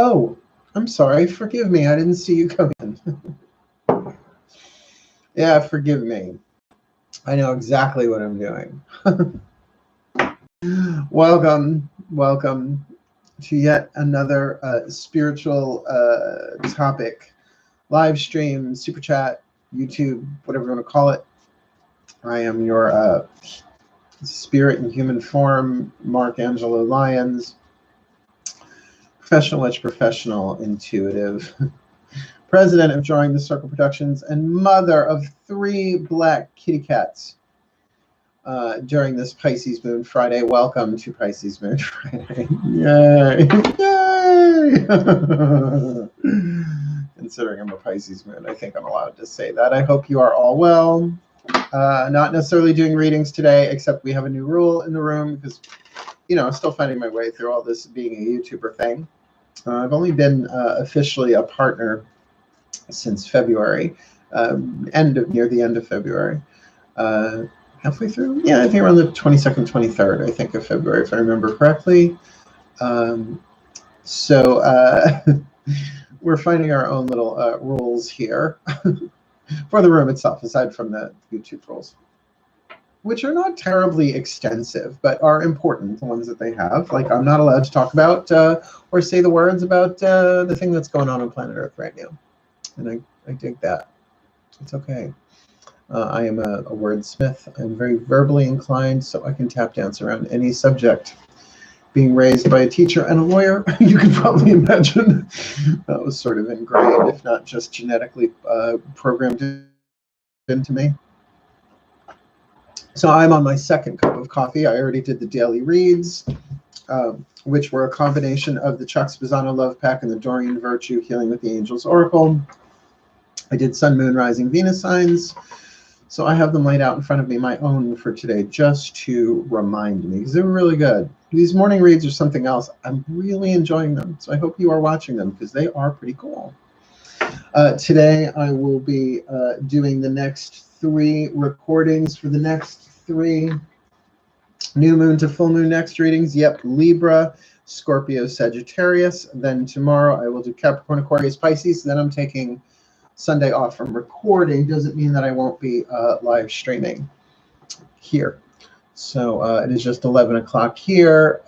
Oh, I'm sorry. Forgive me. I didn't see you come in. Yeah, forgive me. I know exactly what I'm doing. Welcome to yet another spiritual topic. Live stream, super chat, YouTube, whatever you want to call it. I am your spirit in human form, Mark Angelo Lyons. Professional witch, professional intuitive, president of Drawing the Circle Productions, and mother of 3 black kitty cats during this Pisces Moon Friday. Welcome to Pisces Moon Friday. Yay! Yay! Considering I'm a Pisces moon, I think I'm allowed to say that. I hope you are all well. Not necessarily doing readings today, except we have a new rule in the room because, I'm still finding my way through all this being a YouTuber thing. I've only been officially a partner since February, near the end of February. Halfway through? Yeah, I think around the 22nd, 23rd, I think, of February, if I remember correctly. So we're finding our own little rules here for the room itself, aside from the YouTube rules, which are not terribly extensive, but are important, the ones that they have. Like, I'm not allowed to talk about or say the words about the thing that's going on planet Earth right now. And I dig that. It's okay. I am a wordsmith. I'm very verbally inclined, so I can tap dance around any subject. Being raised by a teacher and a lawyer, you can probably imagine that was sort of ingrained, if not just genetically programmed into me. So I'm on my 2nd cup of coffee. I already did the daily reads, which were a combination of the Chuck Spezzano Love Pack and the Doreen Virtue Healing with the Angels Oracle. I did Sun, Moon, Rising, Venus signs. So I have them laid out in front of me, my own for today, just to remind me, because they're really good. These morning reads are something else. I'm really enjoying them. So I hope you are watching them because they are pretty cool. Today I will be doing the next 3 recordings for the next 3 new moon to full moon next readings. Yep, Libra, Scorpio, Sagittarius. Then tomorrow I will do Capricorn, Aquarius, Pisces. Then I'm taking Sunday off from recording. Doesn't mean that I won't be live streaming here. So it is just 11 o'clock here.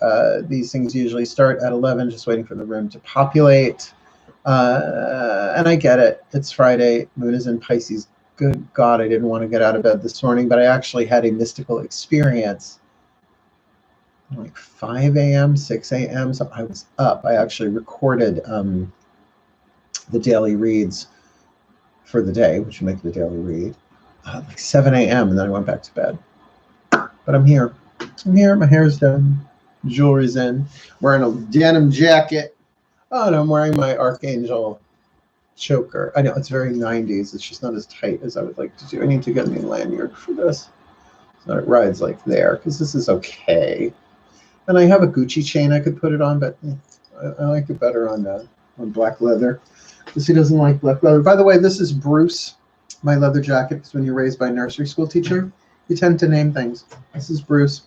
These things usually start at 11, just waiting for the room to populate. And I get it. It's Friday. Moon is in Pisces. Good God, I didn't want to get out of bed this morning, but I actually had a mystical experience. Like 5 a.m., 6 a.m., so I was up. I actually recorded the daily reads for the day, which would make the daily read, like 7 a.m., and then I went back to bed. But I'm here. I'm here. My hair's done. Jewelry's in. Wearing a denim jacket. Oh, and I'm wearing my Archangel choker. I know, it's very 90s. It's just not as tight as I would like to do. I need to get a new lanyard for this. So it rides like there, because this is okay. And I have a Gucci chain I could put it on, but I like it better on black leather. Because he doesn't like black leather. By the way, this is Bruce, my leather jacket, because when you're raised by a nursery school teacher, you tend to name things. This is Bruce.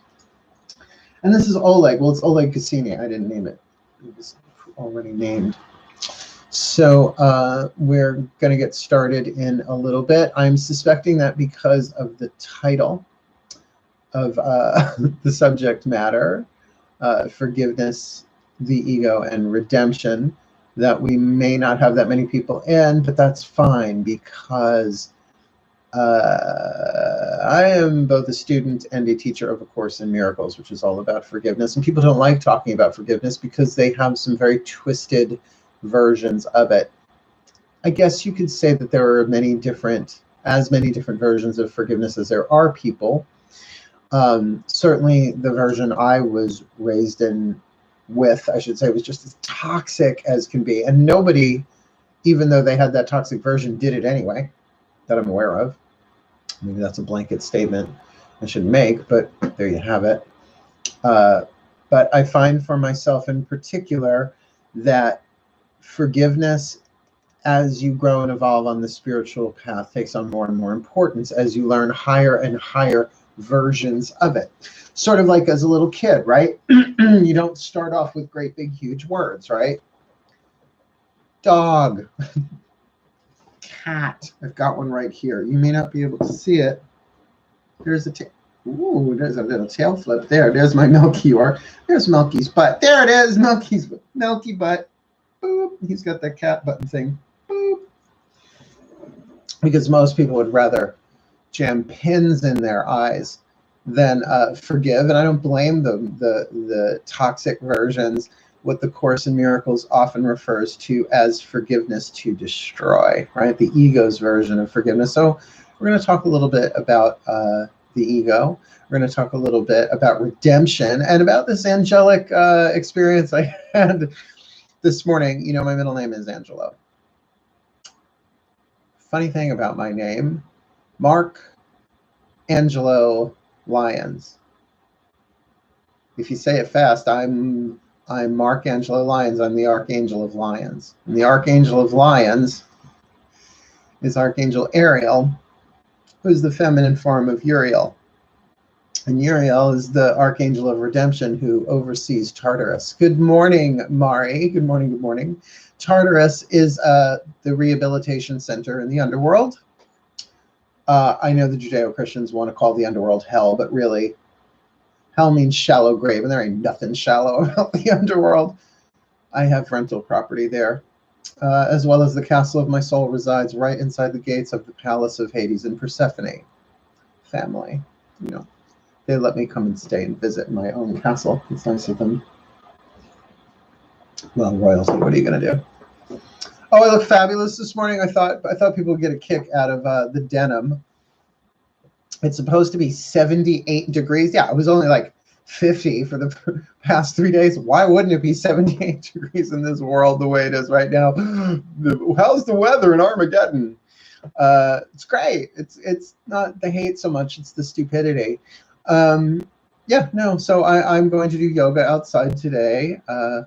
And this is Oleg. Well, it's Oleg Cassini. I didn't name it. It was already named. So we're going to get started in a little bit. I'm suspecting that because of the title of the subject matter, forgiveness, the ego, and redemption, that we may not have that many people in, but that's fine because I am both a student and a teacher of A Course in Miracles, which is all about forgiveness. And people don't like talking about forgiveness because they have some very twisted versions of it. I guess you could say that there are many different versions of forgiveness as there are people. Certainly the version I was raised in with, I should say, was just as toxic as can be. And nobody, even though they had that toxic version, did it anyway, that I'm aware of. Maybe that's a blanket statement I should make, but there you have it. But I find for myself in particular that forgiveness, as you grow and evolve on the spiritual path, takes on more and more importance as you learn higher and higher versions of it. Sort of like as a little kid, right? You don't start off with great big huge words, right? dog, cat. I've got one right here. You may not be able to see it. There's a tail. Ooh, there's a little tail flip there. There's my Milky, or there's Milky's butt. There it is, Milky's Milky butt. Boop. He's got the cat button thing. Boop. Because most people would rather jam pins in their eyes than forgive, and I don't blame them. The toxic versions, what the Course in Miracles often refers to as forgiveness to destroy, right? The ego's version of forgiveness. So we're going to talk a little bit about the ego. We're going to talk a little bit about redemption and about this angelic experience I had this morning. You know, my middle name is Angelo. Funny thing about my name, Mark Angelo Lyons. If you say it fast, I'm Mark Angelo Lyons. I'm the Archangel of Lions. And the Archangel of Lions is Archangel Ariel, who's the feminine form of Uriel. And Uriel is the Archangel of Redemption who oversees Tartarus. Good morning, Mari. Good morning, good morning. Tartarus is the rehabilitation center in the underworld. I know the Judeo-Christians want to call the underworld hell, but really, hell means shallow grave, and there ain't nothing shallow about the underworld. I have rental property there, as well as the castle of my soul resides right inside the gates of the palace of Hades and Persephone family. You know, they let me come and stay and visit my own castle. It's nice of them. Well, royalty, what are you going to do? Oh, I look fabulous this morning. I thought people would get a kick out of the denim. It's supposed to be 78 degrees. Yeah, it was only like 50 for the past 3 days. Why wouldn't it be 78 degrees in this world the way it is right now? How's the weather in Armageddon? It's great. It's not the hate so much. It's the stupidity. Yeah, no. So I'm going to do yoga outside today. Yeah,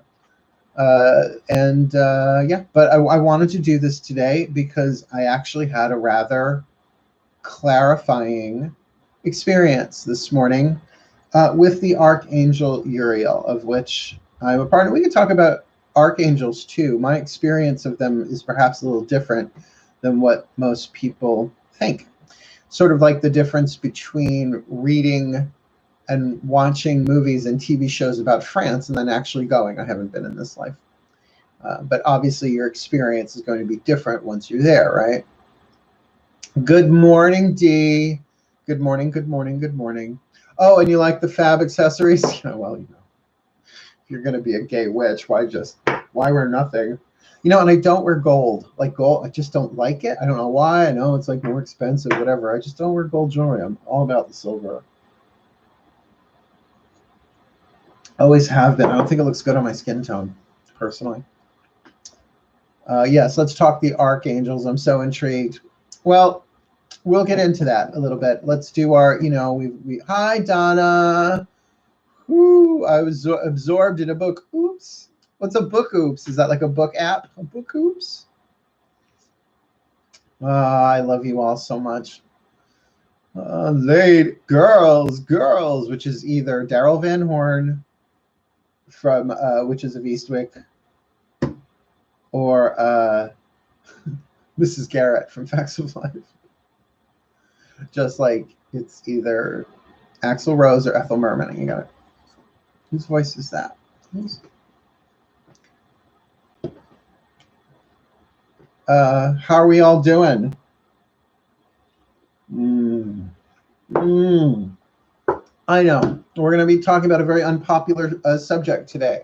but I wanted to do this today because I actually had a rather clarifying experience this morning with the Archangel Uriel, of which I'm a part of. We can talk about archangels too. My experience of them is perhaps a little different than what most people think. Sort of like the difference between reading and watching movies and TV shows about France and then actually going. I haven't been in this life. But obviously your experience is going to be different once you're there, right? Good morning, Dee. Good morning, good morning, good morning. Oh, and you like the fab accessories? Yeah, well, you know, if you're going to be a gay witch, why wear nothing? You know, and I don't wear gold. Like gold, I just don't like it. I don't know why. I know it's like more expensive, whatever. I just don't wear gold jewelry. I'm all about the silver. Always have been. I don't think it looks good on my skin tone, personally. Yes, let's talk the archangels. I'm so intrigued. Well, we'll get into that a little bit. Let's do our, you know, hi, Donna. Ooh, I was absorbed in a book. Oops. What's a book oops? Is that like a book app? A book oops? I love you all so much. Late girls, which is either Daryl Van Horn from Witches of Eastwick, or Mrs. Garrett from Facts of Life. Just like it's either Axl Rose or Ethel Merman. You got it. Whose voice is that? How are we all doing? I know. We're going to be talking about a very unpopular subject today.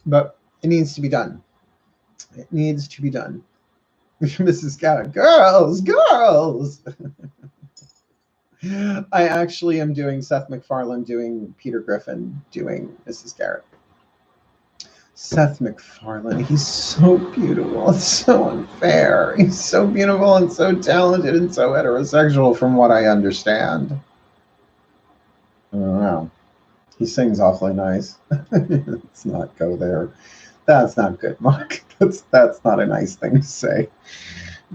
But it needs to be done. It needs to be done. Mrs. Garrett, girls. I actually am doing Seth MacFarlane, doing Peter Griffin, doing Mrs. Garrett. Seth MacFarlane, he's so beautiful. It's so unfair. He's so beautiful and so talented and so heterosexual from what I understand. I don't know. He sings awfully nice. Let's not go there. That's not good, Mark. That's not a nice thing to say.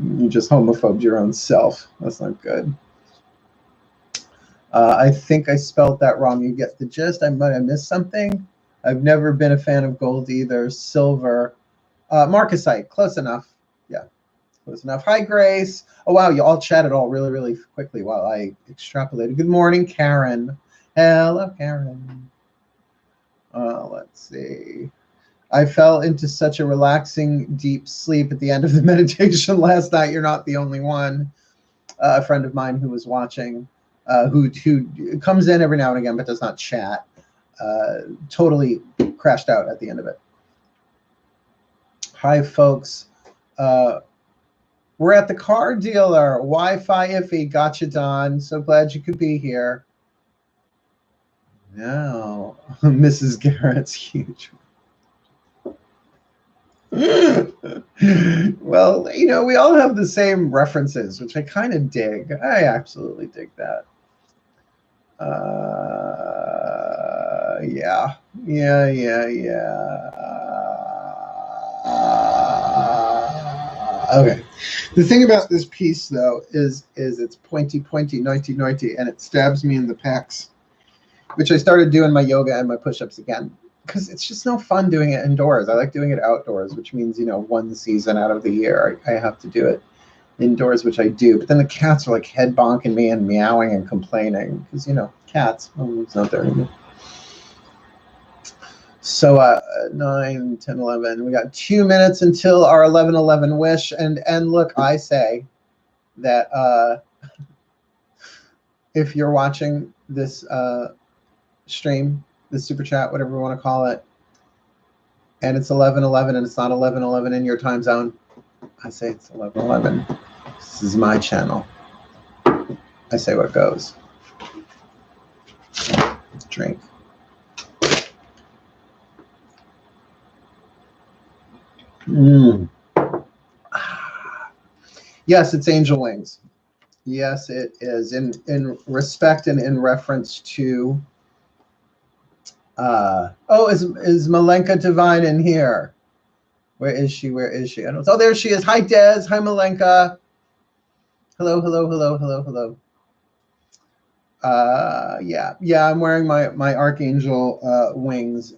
You just homophobed your own self. That's not good. I think I spelled that wrong. You get the gist. I might have missed something. I've never been a fan of gold either. Silver. Marcusite, close enough. Yeah, close enough. Hi, Grace. Oh, wow, you all chatted all really, really quickly while I extrapolated. Good morning, Karen. Hello, Karen. Let's see. I fell into such a relaxing, deep sleep at the end of the meditation last night. You're not the only one. A friend of mine who was watching, who comes in every now and again but does not chat, totally crashed out at the end of it. Hi, folks. We're at the car dealer. Wi-Fi iffy. Gotcha, Don. So glad you could be here. Now, Mrs. Garrett's huge. Well, you know, we all have the same references, which I kind of dig. I absolutely dig that. Yeah. Okay. The thing about this piece, though, is it's pointy, noity, and it stabs me in the pecs, which I started doing my yoga and my push-ups again, because it's just no fun doing it indoors. I like doing it outdoors, which means, you know, one season out of the year I have to do it indoors, which I do. But then the cats are like head bonking me and meowing and complaining because, you know, cats. Oh, it's not there anymore. So 9, 10, 11. We got 2 minutes until our 11:11 wish. And look, I say that if you're watching this stream, this super chat, whatever you want to call it, and it's 11:11 and it's not 11:11 in your time zone, I say it's 11:11. This is my channel. I say what goes. Drink. Yes, it's angel wings. Yes, it is. In respect and in reference to is Malenka Divine in here? Where is she? Where is she? I don't know. Oh, there she is. Hi, Des. Hi, Malenka. Hello. Yeah, I'm wearing my archangel wings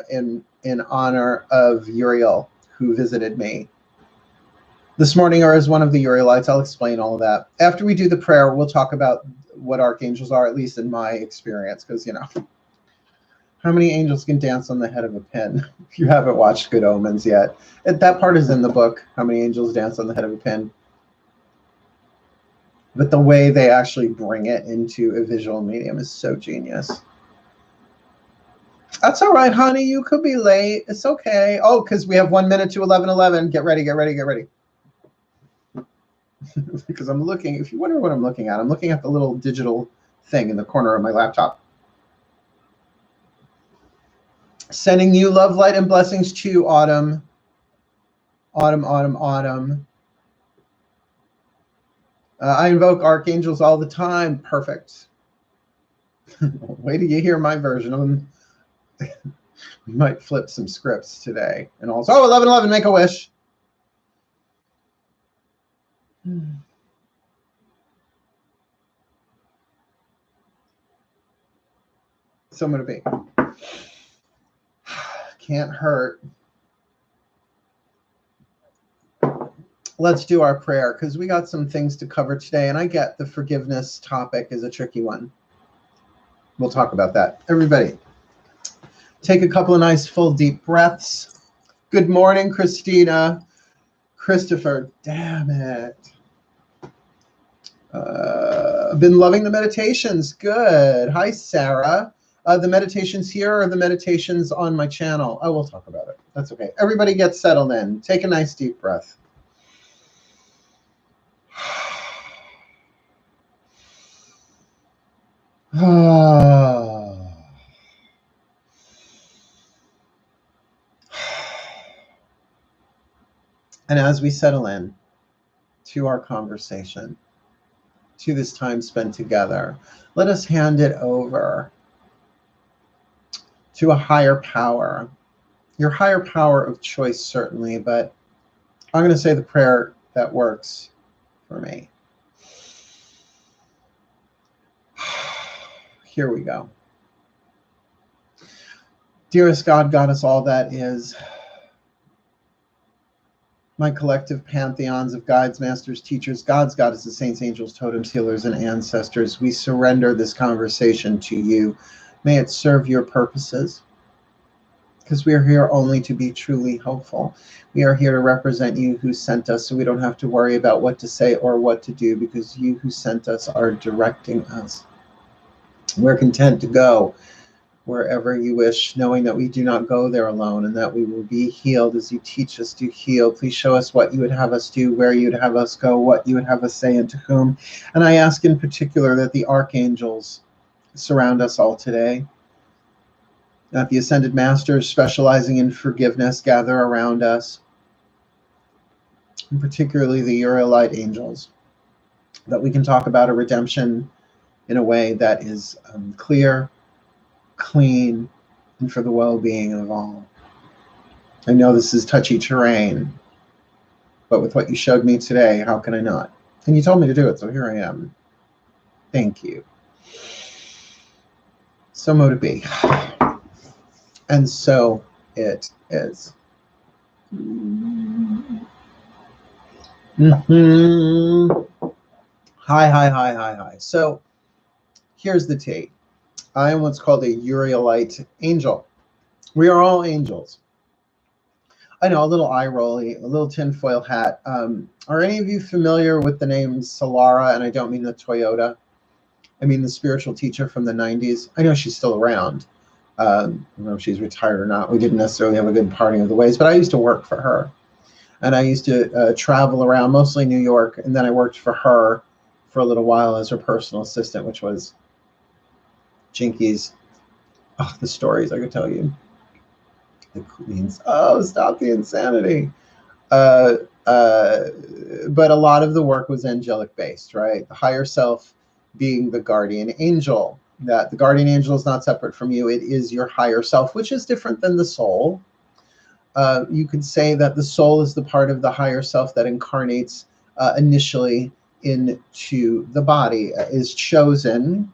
in honor of Uriel, who visited me this morning, or as one of the Urielites. I'll explain all of that after we do the prayer. We'll talk about what archangels are, at least in my experience, because, you know, how many angels can dance on the head of a pin? If you haven't watched Good Omens yet, that part is in the book. How many angels dance on the head of a pin? But the way they actually bring it into a visual medium is so genius. That's all right, honey. You could be late. It's okay. Oh, because we have 1 minute to 11:11. Get ready. Because I'm looking, if you wonder what I'm looking at the little digital thing in the corner of my laptop. Sending you love, light, and blessings to Autumn. Autumn. I invoke archangels all the time. Perfect. Wait till you hear my version of them. We might flip some scripts today. And also, 11:11, make a wish. So I'm going to be. Can't hurt. Let's do our prayer, because we got some things to cover today, and I get the forgiveness topic is a tricky one. We'll talk about that. Everybody, take a couple of nice full deep breaths. Good morning, Christina. Christopher, damn it. I've been loving the meditations. Good. Hi, Sarah. The meditations here or the meditations on my channel? I will talk about it. That's okay. Everybody get settled in. Take a nice deep breath. And as we settle in to our conversation, to this time spent together, let us hand it over to a higher power. Your higher power of choice, certainly, but I'm going to say the prayer that works for me. Here we go. Dearest God, Goddess, all that is, my collective pantheons of guides, masters, teachers, gods, goddesses, saints, angels, totems, healers, and ancestors, we surrender this conversation to you. May it serve your purposes, because we are here only to be truly helpful. We are here to represent you who sent us, so we don't have to worry about what to say or what to do, because you who sent us are directing us. We're content to go wherever you wish, knowing that we do not go there alone, and that we will be healed as you teach us to heal. Please show us what you would have us do, where you would have us go, what you would have us say, and to whom. And I ask in particular that the archangels surround us all today, that the ascended masters specializing in forgiveness gather around us, and particularly the Uriel light angels, that we can talk about a redemption in a way that is clear, clean, and for the well-being of all. I know this is touchy terrain, but with what you showed me today, how can I not? And you told me to do it, so here I am. Thank you. So mo to be. And so it is. Hi. So here's the tea. I am what's called a Urielite angel. We are all angels. I know, a little eye rolly, a little tinfoil hat. Are any of you familiar with the name Solara? And I don't mean the Toyota. I mean the spiritual teacher from the 90s. I know she's still around. I don't know if she's retired or not. We didn't necessarily have a good parting of the ways, but I used to work for her. And I used to travel around, mostly New York. And then I worked for her for a little while as her personal assistant, which was Jinkies. Oh, the stories I could tell you. The queens. Oh, stop the insanity. But a lot of the work was angelic based, right? The higher self being the guardian angel. That the guardian angel is not separate from you. It is your higher self, which is different than the soul. You could say that the soul is the part of the higher self that incarnates initially into the body, is chosen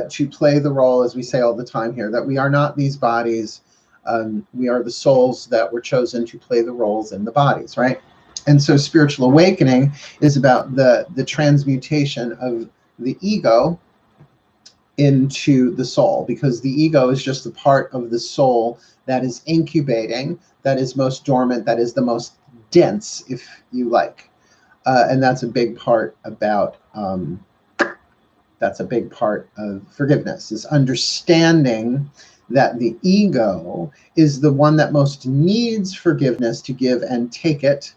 to play the role, as we say all the time here, that we are not these bodies. We are the souls that were chosen to play the roles in the bodies, right? And so spiritual awakening is about the transmutation of the ego into the soul, because the ego is just the part of the soul that is incubating, that is most dormant, that is the most dense, if you like. And that's a big part about that's a big part of forgiveness, is understanding that the ego is the one that most needs forgiveness to give and take it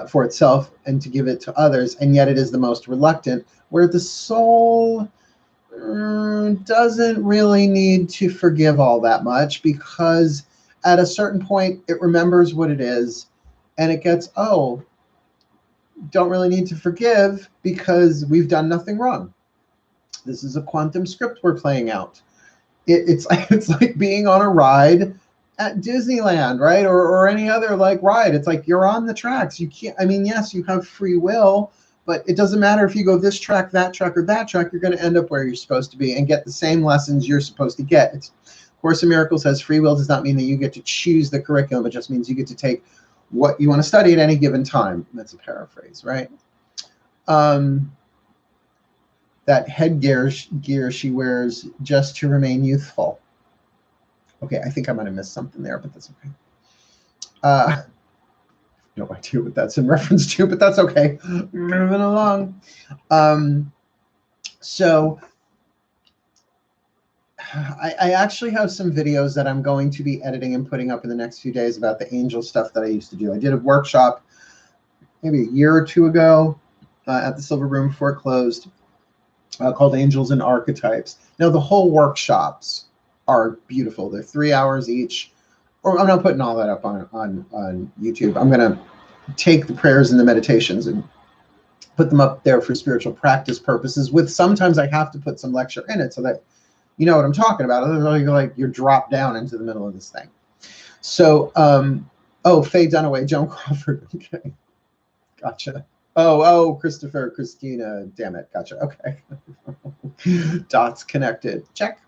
for itself and to give it to others, and yet it is the most reluctant, where the soul doesn't really need to forgive all that much, because at a certain point it remembers what it is and it gets, oh, don't really need to forgive because we've done nothing wrong. This is a quantum script we're playing out. It's like being on a ride at Disneyland, right? Or any other like ride. It's like you're on the tracks. You can't, I mean, yes, you have free will, but it doesn't matter if you go this track, that track, or that track, you're going to end up where you're supposed to be and get the same lessons you're supposed to get. It's Course in Miracles says free will does not mean that you get to choose the curriculum. It just means you get to take what you want to study at any given time. That's a paraphrase, right? That headgear she wears just to remain youthful. Okay, I think I might have missed something there, but that's okay. No idea what that's in reference to, but that's okay. Moving along. So I actually have some videos that I'm going to be editing and putting up in the next few days about the angel stuff that I used to do. I did a workshop maybe a year or two ago at the Silver Room before it closed, called Angels and Archetypes. Now, the whole workshops are beautiful. They're 3 hours each. Or I'm not putting all that up on YouTube. I'm going to take the prayers and the meditations and put them up there for spiritual practice purposes. With sometimes I have to put some lecture in it so that you know what I'm talking about. Otherwise, you're dropped down into the middle of this thing. So, oh, Faye Dunaway, Joan Crawford. Okay, gotcha. Oh, Christina, damn it, gotcha. Okay, dots connected. Check.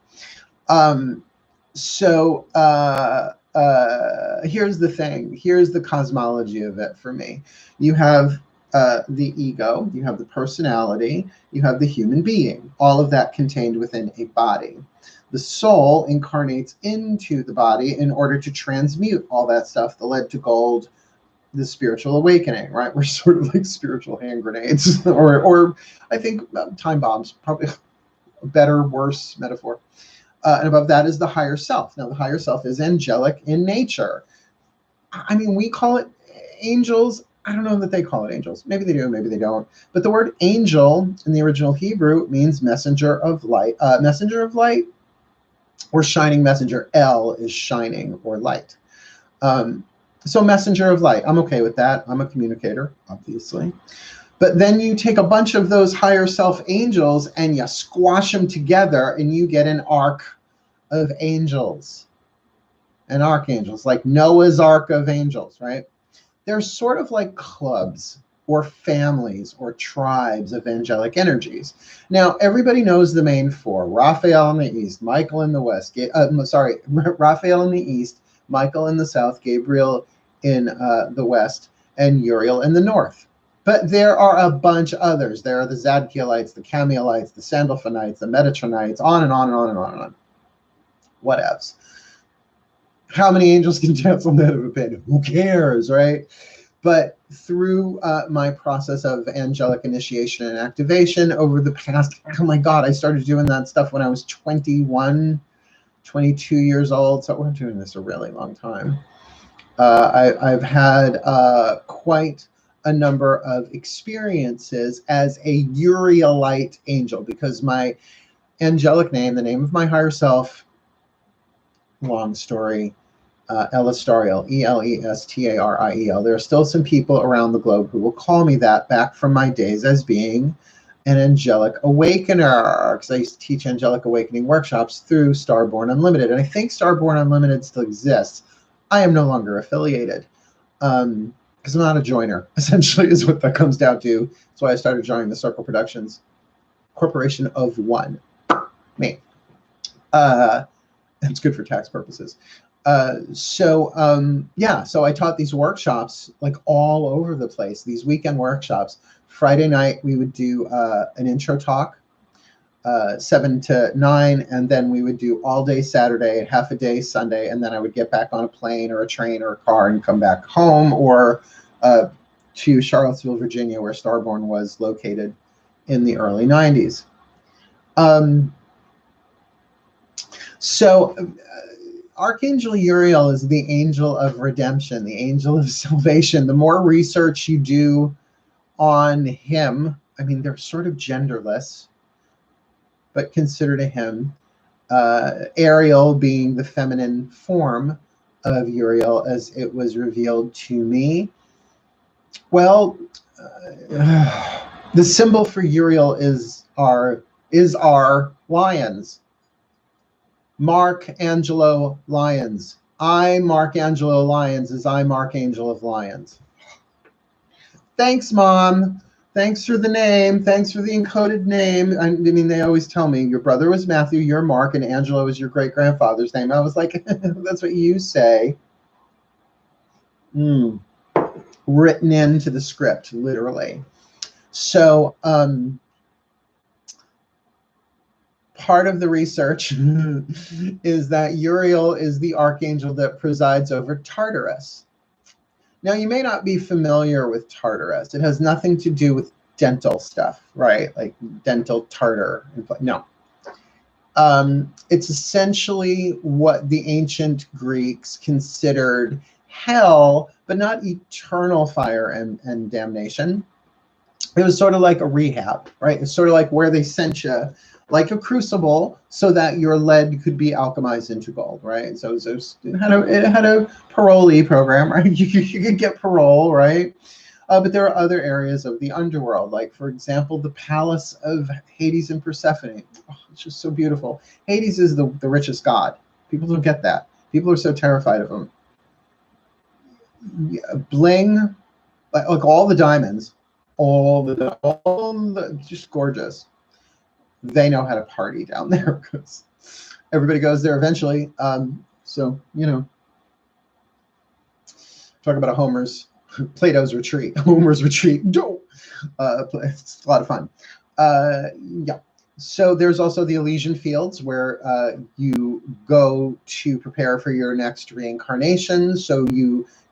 So here's the thing. Here's the cosmology of it for me. You have the ego, you have the personality, you have the human being, all of that contained within a body. The soul incarnates into the body in order to transmute all that stuff, the lead to gold, the spiritual awakening, right? We're sort of like spiritual hand grenades, or I think time bombs, probably a better, worse metaphor. And above that is the higher self. Now, the higher self is angelic in nature. I mean, we call it angels. I don't know that they call it angels. Maybe they do, maybe they don't. But the word angel in the original Hebrew means messenger of light. Messenger of light or shining messenger. El is shining or light. So messenger of light, I'm okay with that. I'm a communicator, obviously. But then you take a bunch of those higher self angels and you squash them together and you get an arc of angels and archangels, like Noah's Ark of angels, right? They're sort of like clubs or families or tribes of angelic energies. Now, everybody knows the main four: Raphael in the east, Michael in the west, Raphael in the east, Michael in the south, Gabriel in the west, and Uriel in the north. But there are a bunch others. There are the Zadkielites, the Camielites, the Sandalphonites, the Metatronites, on and on and on and on and on. Whatevs. How many angels can dance on the head of a pin? Who cares, right? But through my process of angelic initiation and activation over the past, oh my God, I started doing that stuff when I was 21, 22 years old. So we're doing this a really long time. I've had quite a number of experiences as a Urielite angel, because my angelic name, the name of my higher self, long story, Elestariel, Elestariel. There are still some people around the globe who will call me that, back from my days as being an angelic awakener, because I used to teach angelic awakening workshops through Starborn Unlimited. And I think Starborn Unlimited still exists. I am no longer affiliated. Because I'm not a joiner, essentially, is what that comes down to. That's why I started joining the Circle Productions Corporation of One. Me. It's good for tax purposes. So I taught these workshops like all over the place, these weekend workshops. Friday night, we would do an intro talk, 7 to 9, and then we would do all day Saturday, half a day Sunday, and then I would get back on a plane or a train or a car and come back home, or to Charlottesville, Virginia, where Starborn was located in the early 90s. Archangel Uriel is the angel of redemption, the angel of salvation. The more research you do on him, I mean, they're sort of genderless, but considered a him. Ariel being the feminine form of Uriel as it was revealed to me. Well, the symbol for Uriel is our Lyons. Mark Angelo Lyons. I, Mark Angelo Lyons, as I, Mark Angel of Lyons. Thanks, Mom. Thanks for the name. Thanks for the encoded name. I mean, they always tell me your brother was Matthew, you're Mark, and Angelo is your great-grandfather's name. I was like, that's what you say. Written into the script, literally. So, part of the research is that Uriel is the archangel that presides over Tartarus. Now, you may not be familiar with Tartarus. It has nothing to do with dental stuff, right? Like dental tartar. No. It's essentially what the ancient Greeks considered hell, but not eternal fire and damnation. It was sort of like a rehab, right? It's sort of like where they sent you like a crucible so that your lead could be alchemized into gold, right? So it had a parolee program, right? You could get parole, right? But there are other areas of the underworld, like, for example, the palace of Hades and Persephone. Oh, it's just so beautiful. Hades is the richest god. People don't get that. People are so terrified of him. Bling, like all the diamonds, all the just gorgeous. They know how to party down there because everybody goes there eventually. So, you know, Talk about Plato's retreat. Homer's retreat. It's a lot of fun. Yeah. So there's also the Elysian Fields where you go to prepare for your next reincarnation. So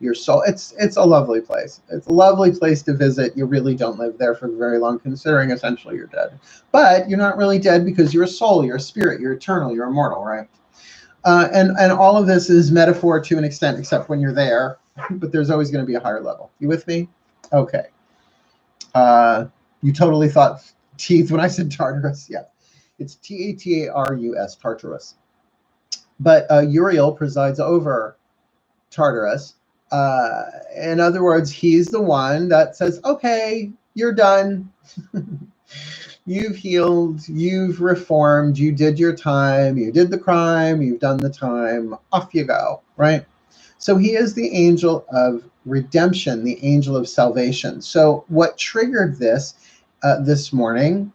your soul, it's a lovely place. It's a lovely place to visit. You really don't live there for very long, considering essentially you're dead. But you're not really dead because you're a soul, you're a spirit, you're eternal, you're immortal, right? And all of this is metaphor to an extent, except when you're there. But there's always going to be a higher level. You with me? Okay. You totally thought teeth when I said Tartarus. Yeah, it's Tatarus, Tartarus. But Uriel presides over Tartarus. In other words, he's the one that says, okay, you're done. You've healed, you've reformed, you did your time, you did the crime, you've done the time, off you go, right? So he is the angel of redemption, the angel of salvation. So what triggered this this morning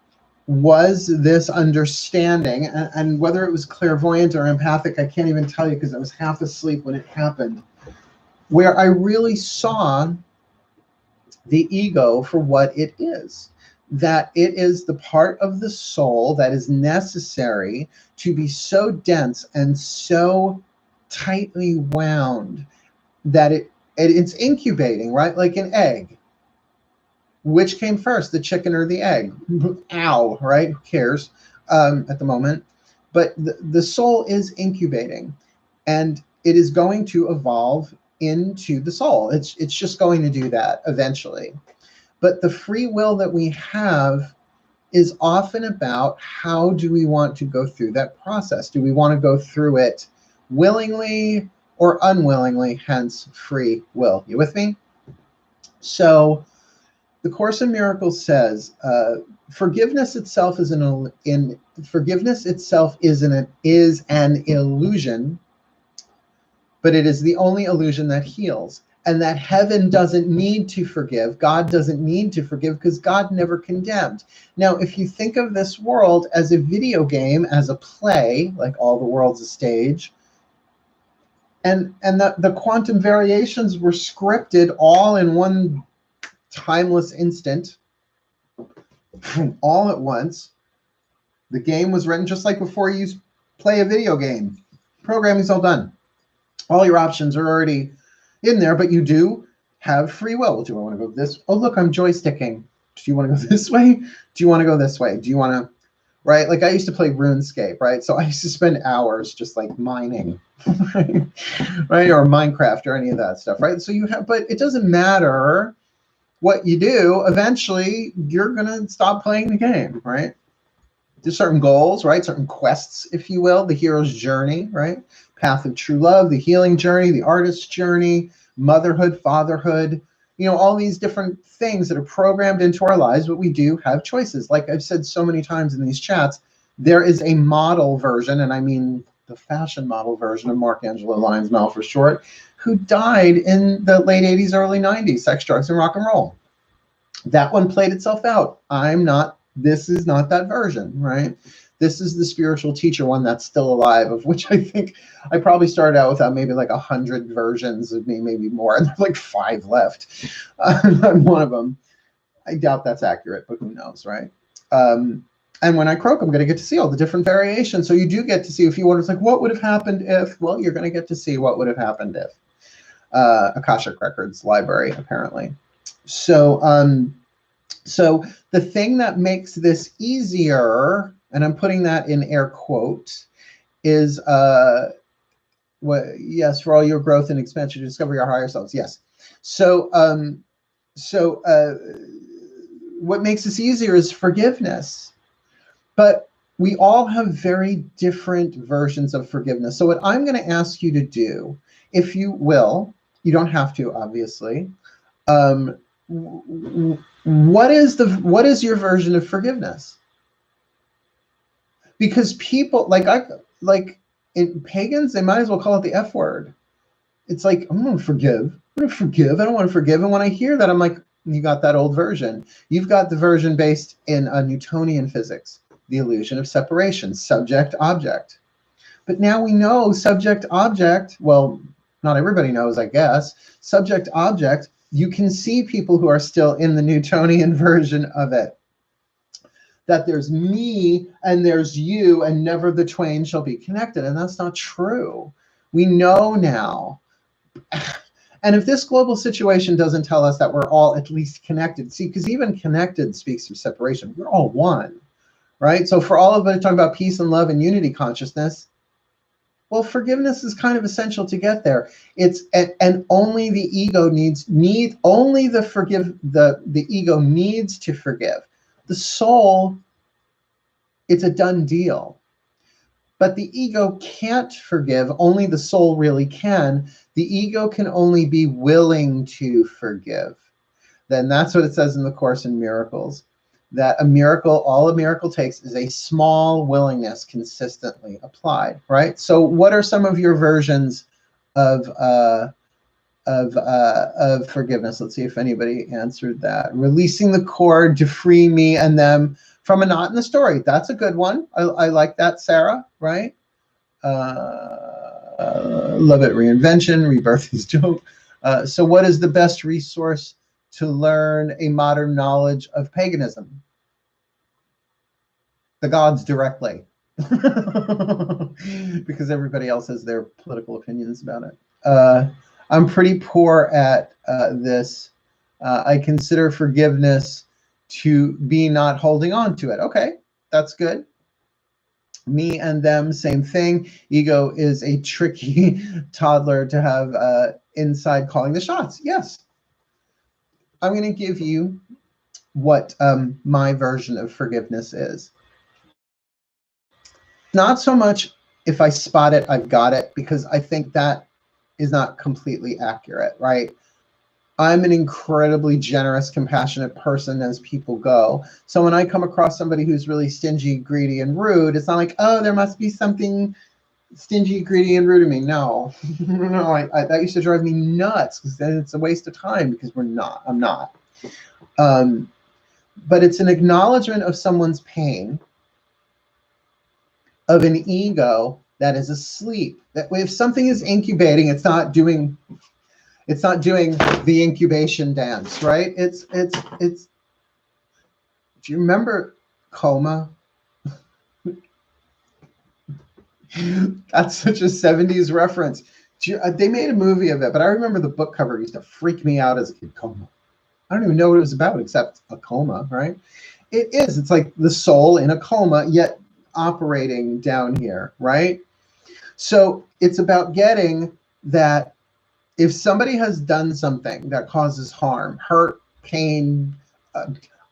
was this understanding, and whether it was clairvoyant or empathic, I can't even tell you because I was half asleep when it happened, where I really saw the ego for what it is. That it is the part of the soul that is necessary to be so dense and so tightly wound that it's incubating, right? Like an egg. Which came first, the chicken or the egg? Ow, right? Who cares at the moment? But the soul is incubating, and it is going to evolve into the soul. It's just going to do that eventually. But the free will that we have is often about how do we want to go through that process? Do we want to go through it willingly or unwillingly, hence free will? You with me? So the Course in Miracles says, forgiveness itself is an illusion, but it is the only illusion that heals. And that heaven doesn't need to forgive. God doesn't need to forgive because God never condemned. Now, if you think of this world as a video game, as a play, like all the world's a stage, and the quantum variations were scripted all in one timeless instant, all at once. The game was written just like before you play a video game. Programming's all done. All your options are already in there, but you do have free will. Do I want to go this? Oh, look, I'm joysticking. Do you want to go this way? Do you want to go this way? Do you want to, right? Like I used to play RuneScape, right? So I used to spend hours just like mining, right? Or Minecraft or any of that stuff, right? So you have, but it doesn't matter what you do. Eventually, you're going to stop playing the game, right? There's certain goals, right? Certain quests, if you will, the hero's journey, right? Path of true love, the healing journey, the artist's journey, motherhood, fatherhood, you know, all these different things that are programmed into our lives, but we do have choices. Like I've said so many times in these chats, there is a model version, and I mean the fashion model version of Mark Angelo Lyons, Mal for short, who died in the late 80s, early 90s, sex, drugs, and rock and roll. That one played itself out. This is not that version, right? This is the spiritual teacher one that's still alive, of which I think I probably started out with maybe like 100 versions of me, maybe more, and there's like 5 left. I'm one of them. I doubt that's accurate, but who knows, right? And when I croak, I'm going to get to see all the different variations. So you do get to see, if you wonder, it's like, what would have happened if? Well, you're going to get to see what would have happened if. Akashic Records Library, apparently. So, so the thing that makes this easier, and I'm putting that in air quote, is yes, for all your growth and expansion, discover your higher selves. Yes. So, what makes this easier is forgiveness. But we all have very different versions of forgiveness. So what I'm going to ask you to do, if you will, you don't have to, obviously. What is your version of forgiveness? Because people like in pagans, they might as well call it the F word. It's like, I'm going to forgive. I'm going to forgive. I don't want to forgive. And when I hear that, I'm like, you got that old version. You've got the version based in Newtonian physics, the illusion of separation, subject, object. But now we know subject, object, well, not everybody knows, I guess. Subject object, you can see people who are still in the Newtonian version of it. That there's me and there's you, and never the twain shall be connected. And that's not true. We know now. And if this global situation doesn't tell us that we're all at least connected, see, because even connected speaks of separation. We're all one, right? So for all of us talking about peace and love and unity consciousness, well, forgiveness is kind of essential to get there. It's and only the ego only the ego needs to forgive. The soul, it's a done deal. But the ego can't forgive, only the soul really can. The ego can only be willing to forgive. Then that's what it says in the Course in Miracles, that all a miracle takes is a small willingness consistently applied, right? So what are some of your versions of forgiveness? Let's see if anybody answered that. Releasing the cord to free me and them from a knot in the story. That's a good one. I like that, Sarah, right? Love it. Reinvention, rebirth is dope. So what is the best resource to learn a modern knowledge of paganism? The gods directly. Because everybody else has their political opinions about it. I'm pretty poor at this. I consider forgiveness to be not holding on to it. Okay, that's good. Me and them, same thing. Ego is a tricky toddler to have inside calling the shots. Yes. I'm going to give you what my version of forgiveness is. Not so much if I spot it, I've got it, because I think that is not completely accurate, right? I'm an incredibly generous, compassionate person as people go. So when I come across somebody who's really stingy, greedy, and rude, it's not like, oh, there must be something stingy, greedy, and rude in me. No, no, that used to drive me nuts, because then it's a waste of time, because I'm not. But it's an acknowledgement of someone's pain, of an ego that is asleep. That if something is incubating, it's not doing the incubation dance, right? It's do you remember coma? That's such a 70s reference. They made a movie of it, but I remember the book cover used to freak me out as a kid. Coma. I don't even know what it was about except a coma, right? It is. It's like the soul in a coma, yet operating down here, right? So it's about getting that if somebody has done something that causes harm, hurt, pain,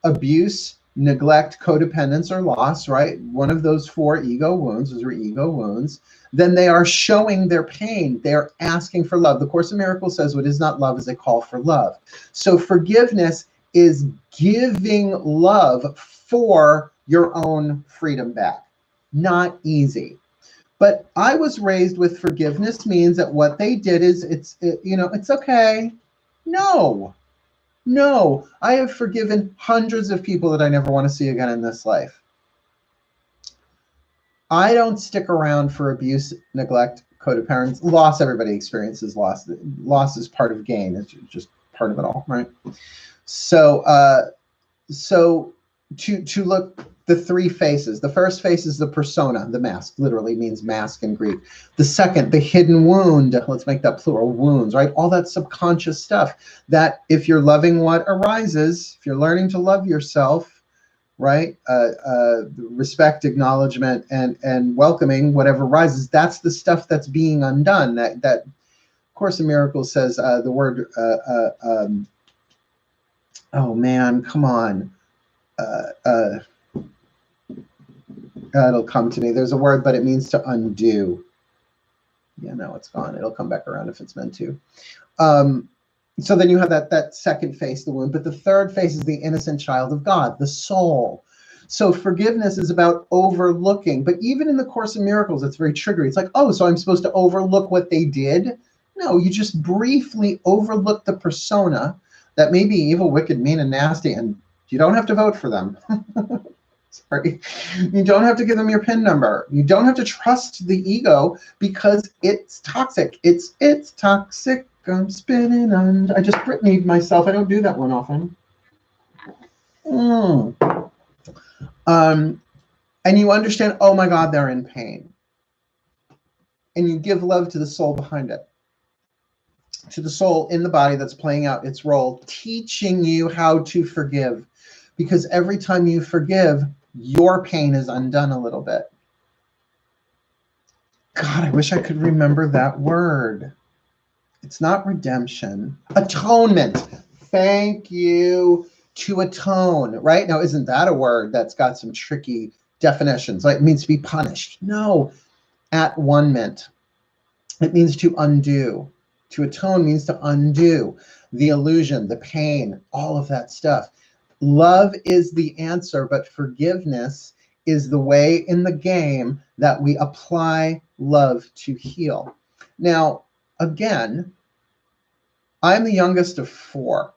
abuse, neglect, codependence, or loss, right? One of those 4 ego wounds, those are ego wounds, then they are showing their pain. They are asking for love. The Course in Miracles says what is not love is a call for love. So forgiveness is giving love for your own freedom back. Not easy. But I was raised with forgiveness means that what they did is it's okay. No. I have forgiven hundreds of people that I never want to see again in this life. I don't stick around for abuse, neglect, codependence, loss. Everybody experiences loss. Loss is part of gain. It's just part of it all, right? So to look. The 3 faces. The first face is the persona, the mask, literally means mask in Greek. The second, the hidden wound. Let's make that plural, wounds, right? All that subconscious stuff that if you're loving what arises, if you're learning to love yourself, right? Respect, acknowledgement, and welcoming whatever rises, that's the stuff that's being undone. That Course in Miracles says the word, oh man, come on. It'll come to me. There's a word, but it means to undo. Yeah, no, it's gone. It'll come back around if it's meant to. So then you have that second face, the wound. But the third face is the innocent child of God, the soul. So forgiveness is about overlooking. But even in the Course in Miracles, it's very triggering. It's like, oh, so I'm supposed to overlook what they did? No, you just briefly overlook the persona that may be evil, wicked, mean, and nasty, and you don't have to vote for them. Sorry. You don't have to give them your PIN number. You don't have to trust the ego because it's toxic. It's toxic. I'm spinning and I just Britney'd myself. I don't do that one often. And you understand, oh my God, they're in pain. And you give love to the soul behind it, to the soul in the body that's playing out its role, teaching you how to forgive. Because every time you forgive, your pain is undone a little bit. God, I wish I could remember that word. It's not redemption. Atonement. Thank you. To atone, right? Now, isn't that a word that's got some tricky definitions? Like it means to be punished. No. At one ment. It means to undo. To atone means to undo the illusion, the pain, all of that stuff. Love is the answer, but forgiveness is the way in the game that we apply love to heal. Now, again, I'm the youngest of 4.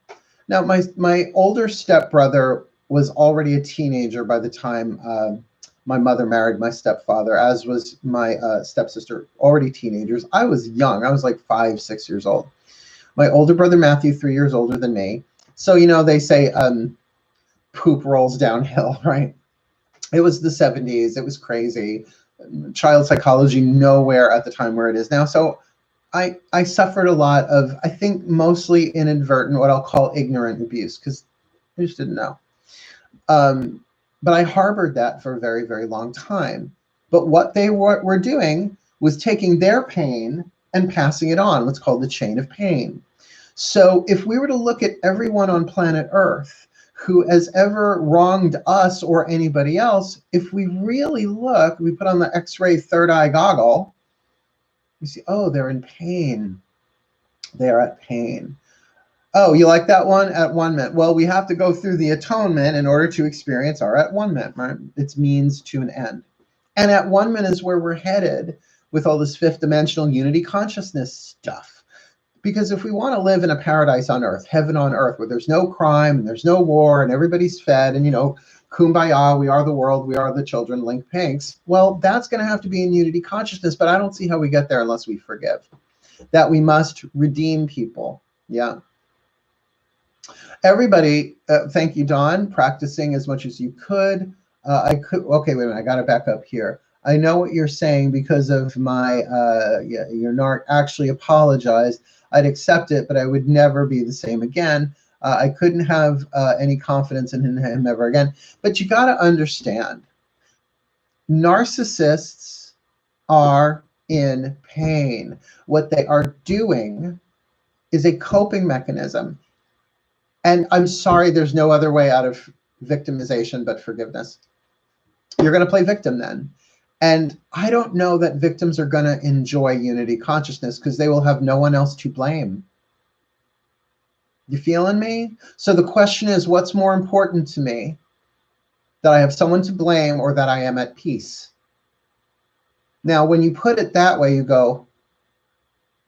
Now, my older stepbrother was already a teenager by the time my mother married my stepfather, as was my stepsister, already teenagers. I was young. I was like 5, 6 years old. My older brother, Matthew, 3 years older than me. So, you know, they say poop rolls downhill, right? It was the 70s. It was crazy. Child psychology nowhere at the time where it is now. So I suffered a lot of, I think, mostly inadvertent, what I'll call ignorant abuse, because I just didn't know. But I harbored that for a very, very long time. But what they were doing was taking their pain and passing it on, what's called the chain of pain. So if we were to look at everyone on planet Earth who has ever wronged us or anybody else, if we really look, we put on the X-ray third eye goggle, you see, oh, they're in pain. They're at pain. Oh, you like that one? At one ment. Well, we have to go through the atonement in order to experience our at one ment, right? It's means to an end. And at one ment is where we're headed with all this fifth dimensional unity consciousness stuff. Because if we want to live in a paradise on earth, heaven on earth, where there's no crime and there's no war and everybody's fed and, you know, kumbaya, we are the world, we are the children, link pinks. Well, that's going to have to be in unity consciousness, but I don't see how we get there unless we forgive. That we must redeem people. Yeah. Everybody, thank you, Dawn, practicing as much as you could. Okay, wait a minute, I got to back up here. I know what you're saying because of my, you're not actually apologized. I'd accept it, but I would never be the same again. I couldn't have any confidence in him ever again. But you got to understand, narcissists are in pain. What they are doing is a coping mechanism. And I'm sorry, there's no other way out of victimization but forgiveness. You're going to play victim then. And I don't know that victims are going to enjoy unity consciousness because they will have no one else to blame. You feeling me? So the question is, what's more important to me? That I have someone to blame or that I am at peace? Now, when you put it that way, you go,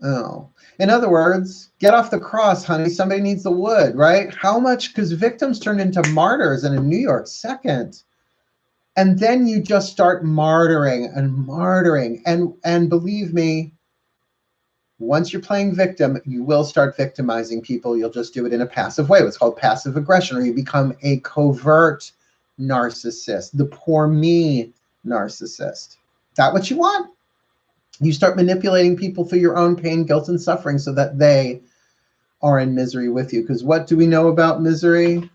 oh. In other words, get off the cross, honey. Somebody needs the wood, right? How much? Because victims turned into martyrs in a New York second. And then you just start martyring and martyring. And believe me, once you're playing victim, you will start victimizing people. You'll just do it in a passive way. It's called passive aggression, or you become a covert narcissist, the poor me narcissist. Is that what you want? You start manipulating people through your own pain, guilt, and suffering so that they are in misery with you. Because what do we know about misery?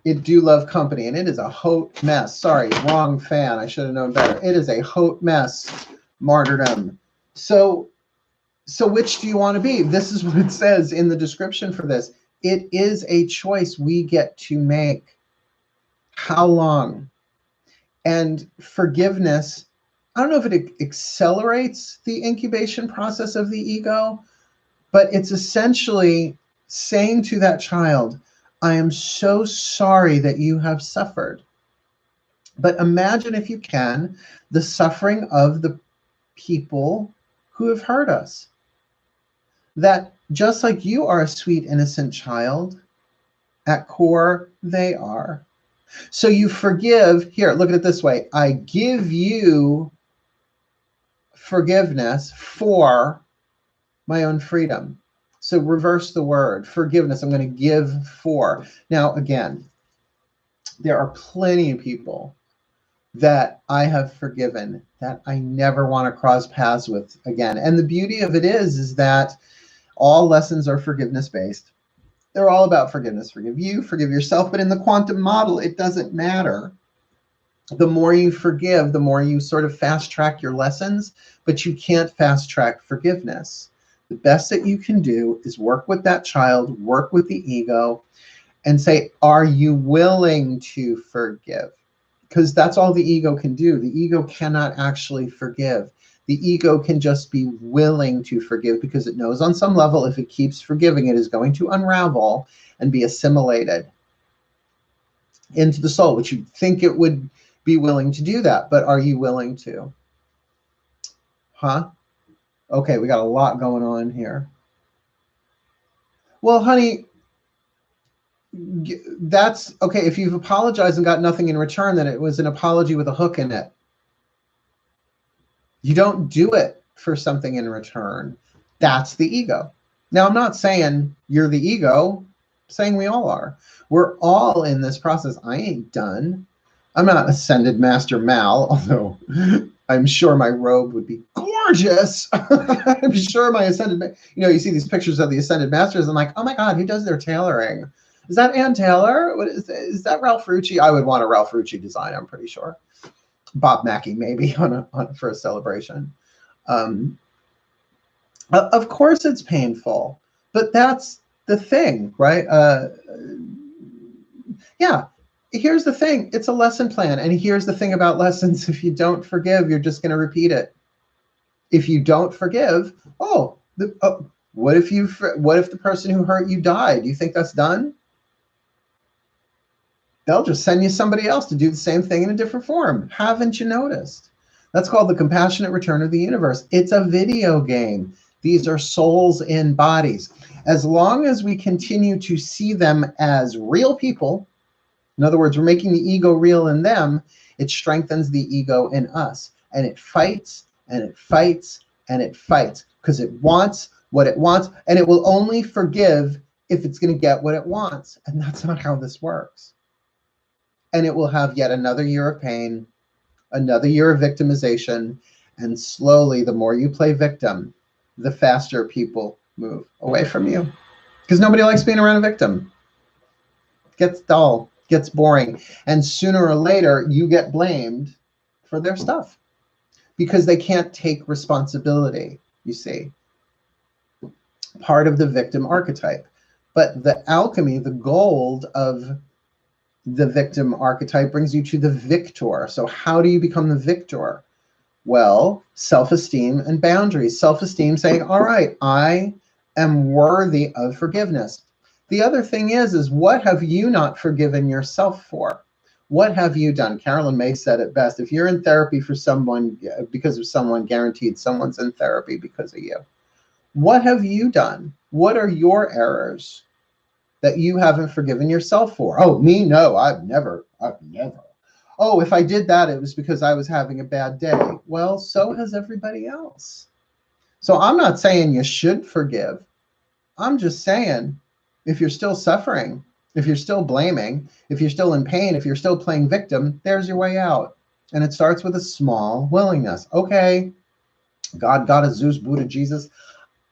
It do love company, and it is a hot mess. Sorry, wrong fan. I should have known better. It is a hot mess, martyrdom. So which do you want to be? This is what it says in the description for this. It is a choice we get to make. How long? And forgiveness, I don't know if it accelerates the incubation process of the ego, but it's essentially saying to that child, I am so sorry that you have suffered. But imagine, if you can, the suffering of the people who have hurt us. That just like you are a sweet, innocent child, At core, they are. So you forgive. Here, look at it this way. I give you forgiveness for my own freedom. So reverse the word. Forgiveness, I'm going to give for. Now, again, there are plenty of people that I have forgiven that I never want to cross paths with again. And the beauty of it is that all lessons are forgiveness based. They're all about forgiveness. Forgive you, forgive yourself. But in the quantum model, it doesn't matter. The more you forgive, the more you sort of fast track your lessons, but you can't fast track forgiveness. The best that you can do is work with that child, work with the ego, and say, are you willing to forgive? Because that's all the ego can do. The ego cannot actually forgive. The ego can just be willing to forgive because it knows on some level if it keeps forgiving, it is going to unravel and be assimilated into the soul, which you'd think it would be willing to do that. But are you willing to? Huh? Okay, we got a lot going on here. Well, honey, that's okay. If you've apologized and got nothing in return, then it was an apology with a hook in it. You don't do it for something in return. That's the ego. Now, I'm not saying you're the ego, I'm saying we all are. We're all in this process. I ain't done. I'm not Ascended Master Mal, although I'm sure my robe would be gorgeous. I'm sure my Ascended, you see these pictures of the Ascended Masters. I'm like, oh my God, who does their tailoring? Is that Ann Taylor? What is that Ralph Rucci? I would want a Ralph Rucci design, I'm pretty sure. Bob Mackie, maybe for a celebration. Of course it's painful, but that's the thing, right? Yeah. Here's the thing. It's a lesson plan. And here's the thing about lessons. If you don't forgive, you're just going to repeat it. If you don't forgive, what if the person who hurt you died? Do you think that's done? They'll just send you somebody else to do the same thing in a different form. Haven't you noticed? That's called the compassionate return of the universe. It's a video game. These are souls in bodies. As long as we continue to see them as real people, in other words, we're making the ego real in them, it strengthens the ego in us. And it fights, and it fights, and it fights, because it wants what it wants, and it will only forgive if it's going to get what it wants. And that's not how this works. And it will have yet another year of pain, another year of victimization, and slowly, the more you play victim, the faster people move away from you. Because nobody likes being around a victim. It gets dull, gets boring, and sooner or later, you get blamed for their stuff because they can't take responsibility, you see. Part of the victim archetype. But the alchemy, the gold of the victim archetype brings you to the victor. So how do you become the victor? Well, self-esteem and boundaries. Self-esteem saying, all right, I am worthy of forgiveness. The other thing is what have you not forgiven yourself for? What have you done? Carolyn May said it best. If you're in therapy for someone, because of someone, guaranteed someone's in therapy because of you. What have you done? What are your errors that you haven't forgiven yourself for? Oh, me? No, I've never. Oh, if I did that, it was because I was having a bad day. Well, so has everybody else. So I'm not saying you should forgive. I'm just saying, if you're still suffering, if you're still blaming, if you're still in pain, if you're still playing victim, there's your way out. And it starts with a small willingness. Okay, God, Goddess, Zeus, Buddha, Jesus,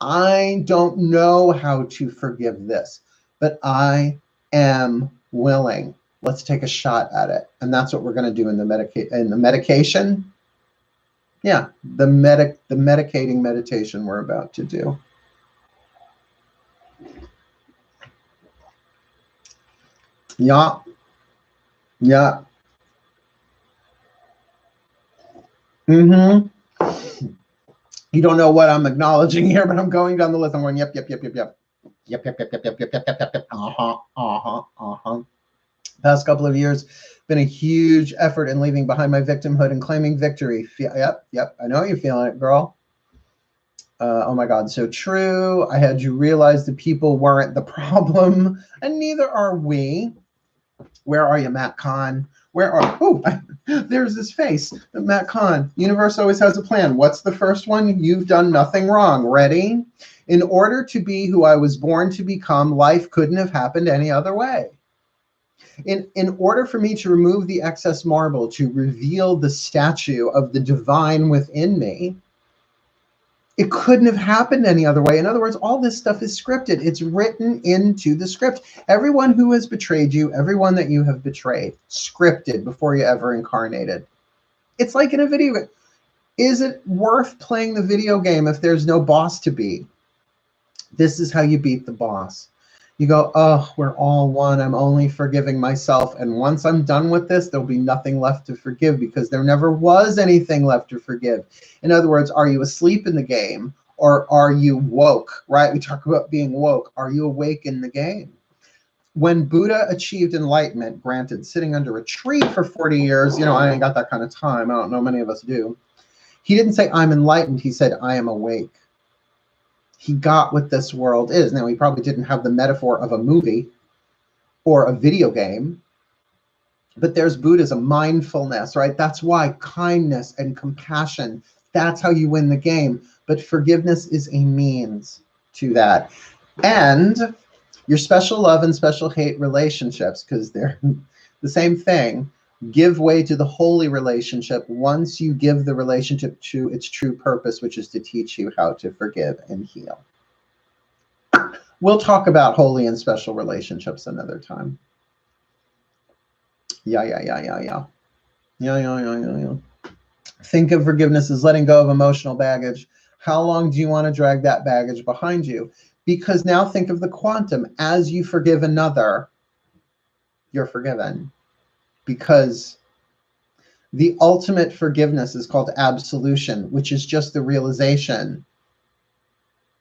I don't know how to forgive this, but I am willing. Let's take a shot at it. And that's what we're going to do in the medication. Yeah, the medicating meditation we're about to do. Yeah. Yeah. Mm-hmm. You don't know what I'm acknowledging here, but I'm going down the list. I'm going, yep. Past couple of years, been a huge effort in leaving behind my victimhood and claiming victory. Yep. I know you're feeling it, girl. Oh my God, so true. I had you realize that people weren't the problem, and neither are we. Where are you, Matt Kahn? Where are, oh, there's his face. Matt Kahn, universe always has a plan. What's the first one? You've done nothing wrong. Ready? In order to be who I was born to become, life couldn't have happened any other way. In order for me to remove the excess marble, to reveal the statue of the divine within me, it couldn't have happened any other way. In other words, all this stuff is scripted. It's written into the script. Everyone who has betrayed you, everyone that you have betrayed, scripted before you ever incarnated. It's like in a video game. Is it worth playing the video game if there's no boss to beat? This is how you beat the boss. You go, oh, we're all one. I'm only forgiving myself. And once I'm done with this, there'll be nothing left to forgive because there never was anything left to forgive. In other words, are you asleep in the game or are you woke, right? We talk about being woke. Are you awake in the game? When Buddha achieved enlightenment, granted, sitting under a tree for 40 years, you know, I ain't got that kind of time. I don't know many of us do. He didn't say, I'm enlightened. He said, I am awake. He got what this world is. Now, he probably didn't have the metaphor of a movie or a video game, but there's Buddhism, mindfulness, right? That's why kindness and compassion, that's how you win the game. But forgiveness is a means to that. And your special love and special hate relationships, because they're the same thing, give way to the holy relationship once you give the relationship to its true purpose, which is to teach you how to forgive and heal. We'll talk about holy and special relationships another time. Yeah. Think of forgiveness as letting go of emotional baggage. How long do you want to drag that baggage behind you? Because now think of the quantum. As you forgive another, you're forgiven. Because the ultimate forgiveness is called absolution, which is just the realization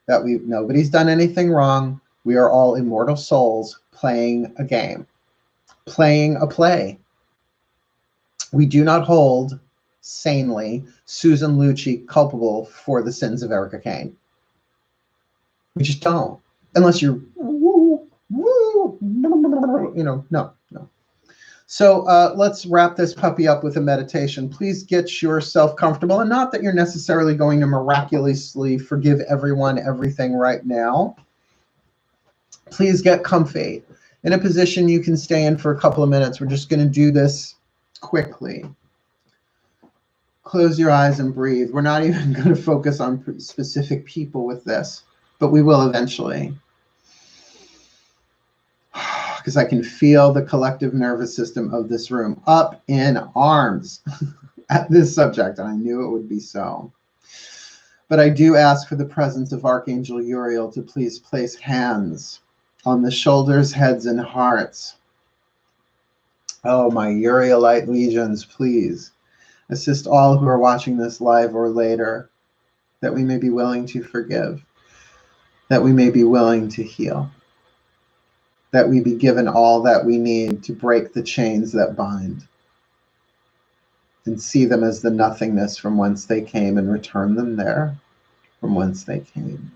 that nobody's done anything wrong. We are all immortal souls playing a game, playing a play. We do not hold sanely Susan Lucci culpable for the sins of Erica Kane. We just don't, unless you're, no. So let's wrap this puppy up with a meditation. Please get yourself comfortable, and not that you're necessarily going to miraculously forgive everyone, everything right now. Please get comfy in a position you can stay in for a couple of minutes. We're just going to do this quickly. Close your eyes and breathe. We're not even going to focus on specific people with this, but we will eventually. Because I can feel the collective nervous system of this room up in arms at this subject, and I knew it would be so. But I do ask for the presence of Archangel Uriel to please place hands on the shoulders, heads, and hearts. Oh, my Urielite legions, please assist all who are watching this live or later, that we may be willing to forgive, that we may be willing to heal, that we be given all that we need to break the chains that bind, and see them as the nothingness from whence they came, and return them there from whence they came.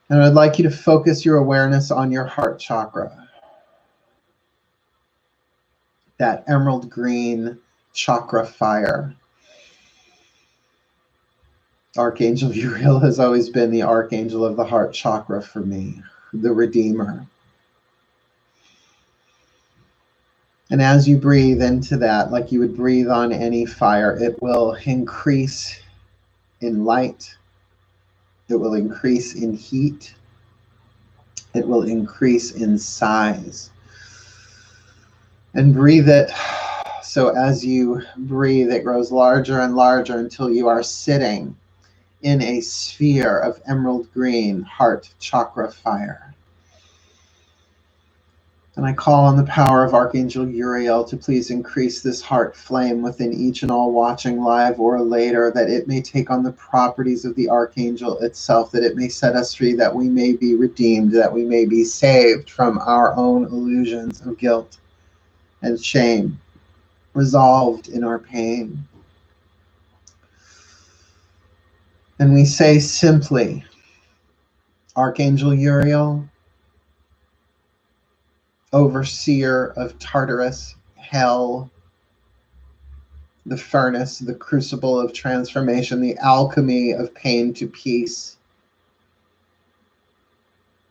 And I'd like you to focus your awareness on your heart chakra, that emerald green chakra fire. Archangel Uriel has always been the archangel of the heart chakra for me, the Redeemer. And as you breathe into that, like you would breathe on any fire, it will increase in light. It will increase in heat. It will increase in size. And breathe it. So as you breathe, it grows larger and larger until you are sitting in a sphere of emerald green heart chakra fire. And I call on the power of Archangel Uriel to please increase this heart flame within each and all watching live or later, that it may take on the properties of the Archangel itself, that it may set us free, that we may be redeemed, that we may be saved from our own illusions of guilt and shame, resolved in our pain. And we say simply, Archangel Uriel, overseer of Tartarus, hell, the furnace, the crucible of transformation, the alchemy of pain to peace.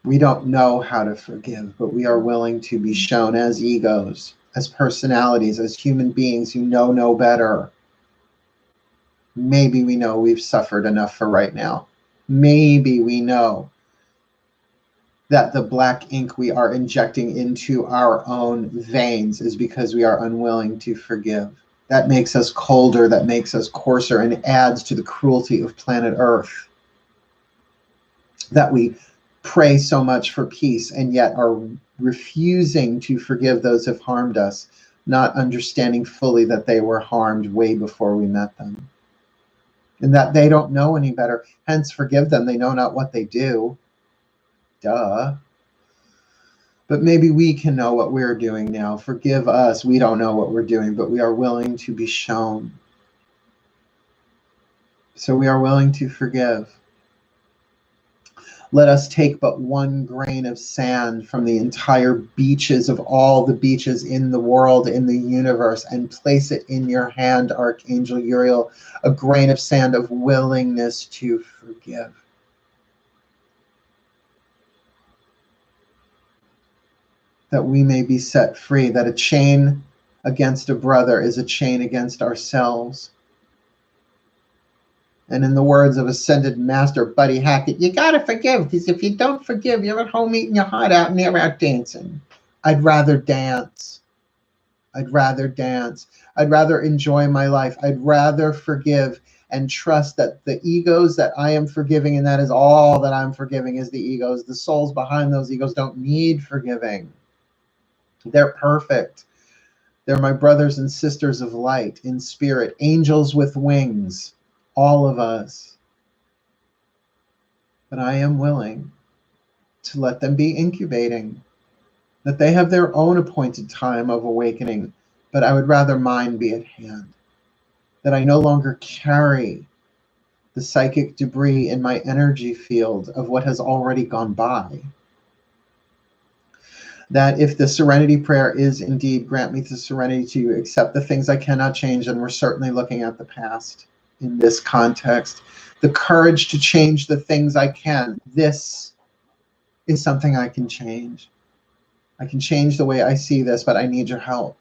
We don't know how to forgive, but we are willing to be shown as egos, as personalities, as human beings who know no better. Maybe we know we've suffered enough for right now. Maybe we know that the black ink we are injecting into our own veins is because we are unwilling to forgive. That makes us colder, that makes us coarser, and adds to the cruelty of planet Earth. That we pray so much for peace and yet are refusing to forgive those who have harmed us, not understanding fully that they were harmed way before we met them. And that they don't know any better. Hence, forgive them. They know not what they do. Duh. But maybe we can know what we're doing now. Forgive us. We don't know what we're doing, but we are willing to be shown. So we are willing to forgive. Let us take but one grain of sand from the entire beaches of all the beaches in the world, in the universe, and place it in your hand, Archangel Uriel, a grain of sand of willingness to forgive. That we may be set free, that a chain against a brother is a chain against ourselves. And in the words of Ascended Master Buddy Hackett, you got to forgive, because if you don't forgive, you're at home eating your heart out and they're out dancing. I'd rather dance. I'd rather dance. I'd rather enjoy my life. I'd rather forgive and trust that the egos that I am forgiving, and that is all that I'm forgiving, is the egos. The souls behind those egos don't need forgiving. They're perfect. They're my brothers and sisters of light in spirit, angels with wings, all of us. But I am willing to let them be incubating, that they have their own appointed time of awakening, but I would rather mine be at hand, that I no longer carry the psychic debris in my energy field of what has already gone by. That if the serenity prayer is indeed, grant me the serenity to accept the things I cannot change, and we're certainly looking at the past in this context, the courage to change the things I can. This is something I can change. I can change the way I see this, but I need your help.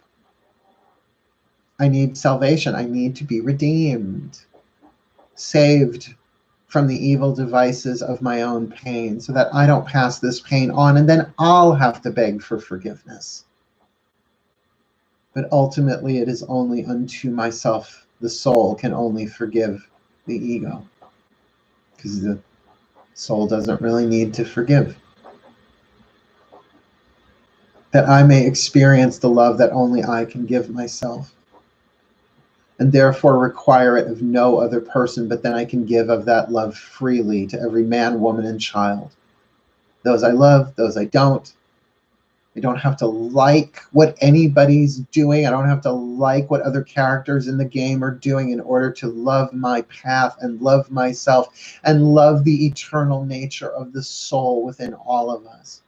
I need salvation. I need to be redeemed, saved from the evil devices of my own pain, so that I don't pass this pain on and then I'll have to beg for forgiveness. But ultimately, it is only unto myself. The soul can only forgive the ego, because the soul doesn't really need to forgive. That I may experience the love that only I can give myself, and therefore require it of no other person, but then I can give of that love freely to every man, woman, and child. Those I love, those I don't. I don't have to like what anybody's doing. I don't have to like what other characters in the game are doing in order to love my path and love myself and love the eternal nature of the soul within all of us.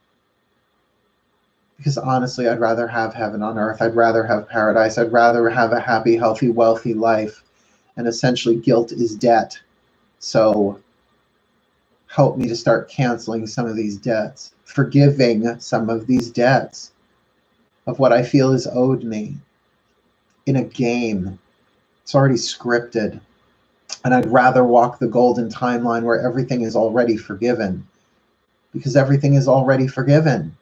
Because honestly, I'd rather have heaven on earth. I'd rather have paradise. I'd rather have a happy, healthy, wealthy life. And essentially, guilt is debt. So help me to start canceling some of these debts, forgiving some of these debts of what I feel is owed me in a game. It's already scripted. And I'd rather walk the golden timeline where everything is already forgiven, because everything is already forgiven.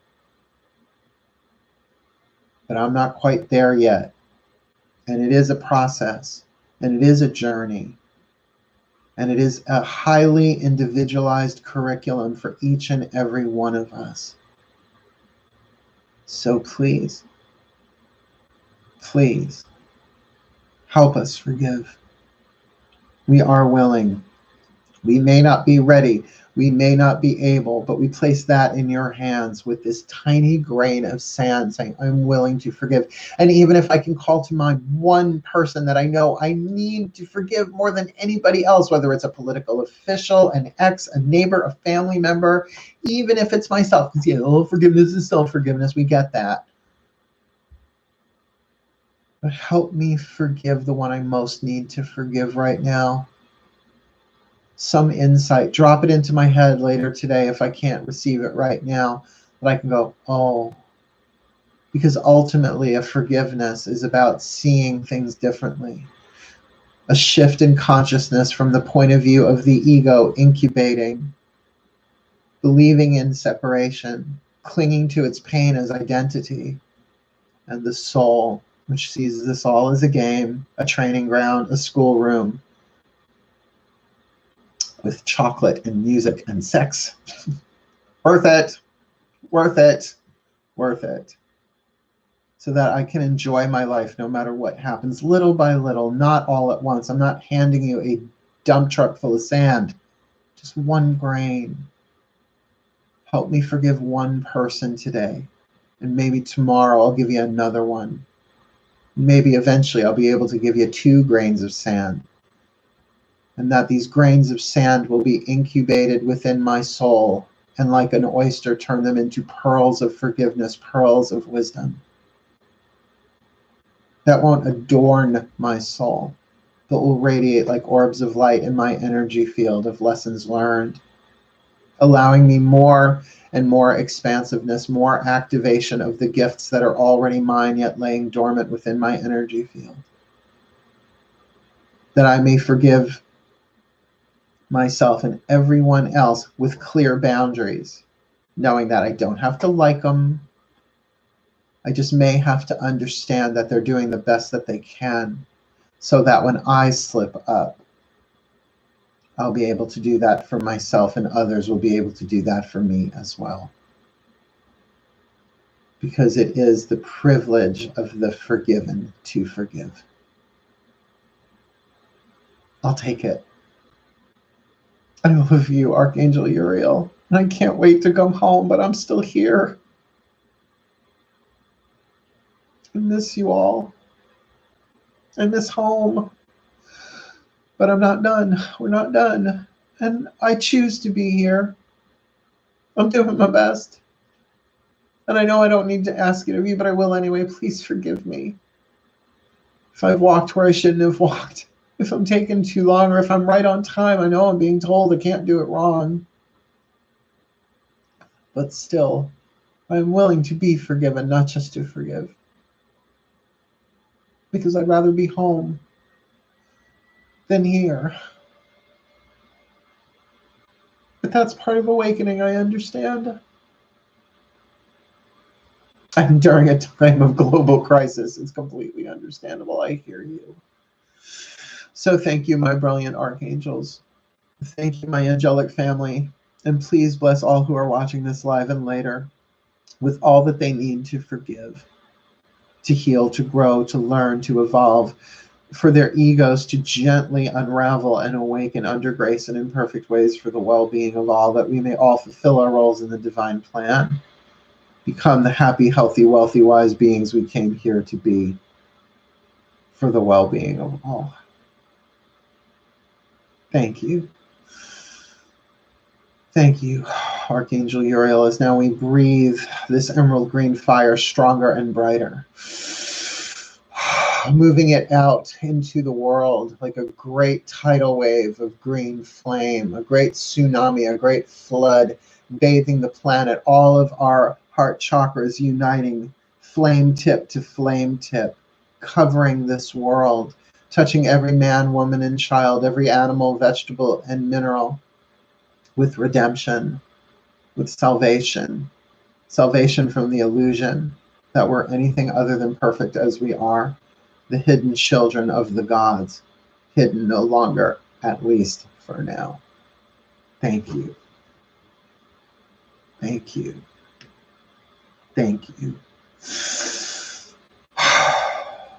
But I'm not quite there yet. And it is a process, and it is a journey, and it is a highly individualized curriculum for each and every one of us. So please, please, help us forgive. We are willing. We may not be ready. We may not be able, but we place that in your hands with this tiny grain of sand saying, I'm willing to forgive. And even if I can call to mind one person that I know I need to forgive more than anybody else, whether it's a political official, an ex, a neighbor, a family member, even if it's myself, because forgiveness is self-forgiveness, we get that. But help me forgive the one I most need to forgive right now. Some insight, drop it into my head later today if I can't receive it right now, but I can go, oh, because ultimately a forgiveness is about seeing things differently. A shift in consciousness from the point of view of the ego incubating, believing in separation, clinging to its pain as identity, and the soul, which sees this all as a game, a training ground, a schoolroom, with chocolate and music and sex. Worth it, worth it, worth it. So that I can enjoy my life no matter what happens, little by little, not all at once. I'm not handing you a dump truck full of sand, just one grain. Help me forgive one person today. And maybe tomorrow I'll give you another one. Maybe eventually I'll be able to give you 2 grains of sand. And that these grains of sand will be incubated within my soul and like an oyster turn them into pearls of forgiveness, pearls of wisdom. That won't adorn my soul, but will radiate like orbs of light in my energy field of lessons learned, allowing me more and more expansiveness, more activation of the gifts that are already mine yet laying dormant within my energy field. That I may forgive myself and everyone else with clear boundaries, knowing that I don't have to like them. I just may have to understand that they're doing the best that they can, so that when I slip up, I'll be able to do that for myself, and others will be able to do that for me as well. Because it is the privilege of the forgiven to forgive. I'll take it. I love you, Archangel Uriel, and I can't wait to come home, but I'm still here. I miss you all. I miss home. But I'm not done. We're not done. And I choose to be here. I'm doing my best. And I know I don't need to ask it of you, but I will anyway. Please forgive me. If I've walked where I shouldn't have walked. If I'm taking too long, or if I'm right on time. I know I'm being told I can't do it wrong. But still, I'm willing to be forgiven, not just to forgive. Because I'd rather be home than here. But that's part of awakening, I understand. And during a time of global crisis, it's completely understandable. I hear you. So thank you, my brilliant archangels. Thank you, my angelic family. And please bless all who are watching this live and later with all that they need to forgive, to heal, to grow, to learn, to evolve, for their egos to gently unravel and awaken under grace and in perfect ways for the well-being of all, that we may all fulfill our roles in the divine plan, become the happy, healthy, wealthy, wise beings we came here to be for the well-being of all. Thank you. Thank you, Archangel Uriel, as now we breathe this emerald green fire stronger and brighter, moving it out into the world like a great tidal wave of green flame, a great tsunami, a great flood, bathing the planet, all of our heart chakras uniting flame tip to flame tip, covering this world, touching every man, woman, and child, every animal, vegetable, and mineral, with redemption, with salvation, salvation from the illusion that we're anything other than perfect as we are, the hidden children of the gods, hidden no longer, at least for now. Thank you. Thank you. Thank you.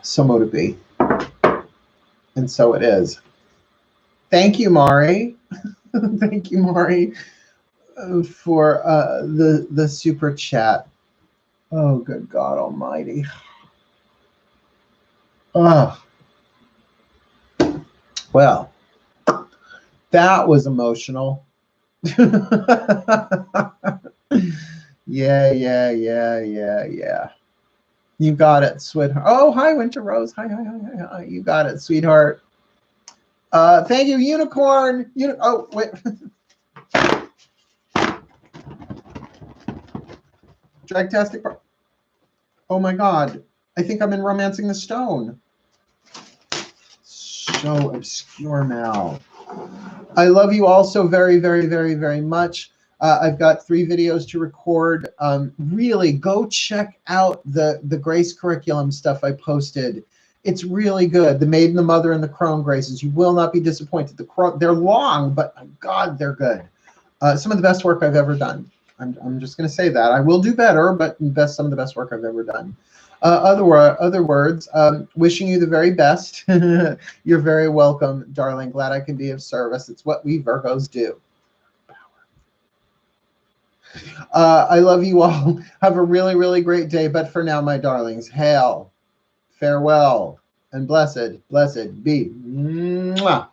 So mote it be. And so it is. Thank you, Mari. Thank you, Maury, for the super chat. Oh, good God Almighty. Oh, well, that was emotional. Yeah. You got it, sweetheart. Oh, hi, Winter Rose. Hi. You got it, sweetheart. Thank you, Unicorn. Oh, wait. Dragtastic. Oh my God. I think I'm in Romancing the Stone. So obscure now. I love you all so very, very, very, very much. I've got 3 videos to record. Really, go check out the Grace curriculum stuff I posted. It's really good. The Maiden, the Mother, and the Crone Graces. You will not be disappointed. They're long, but God, they're good. Some of the best work I've ever done. I'm just going to say that. I will do better, but some of the best work I've ever done. Other words, wishing you the very best. You're very welcome, darling. Glad I can be of service. It's what we Virgos do. I love you all. Have a really, really great day. But for now, my darlings, hail, farewell, and blessed be. Mwah.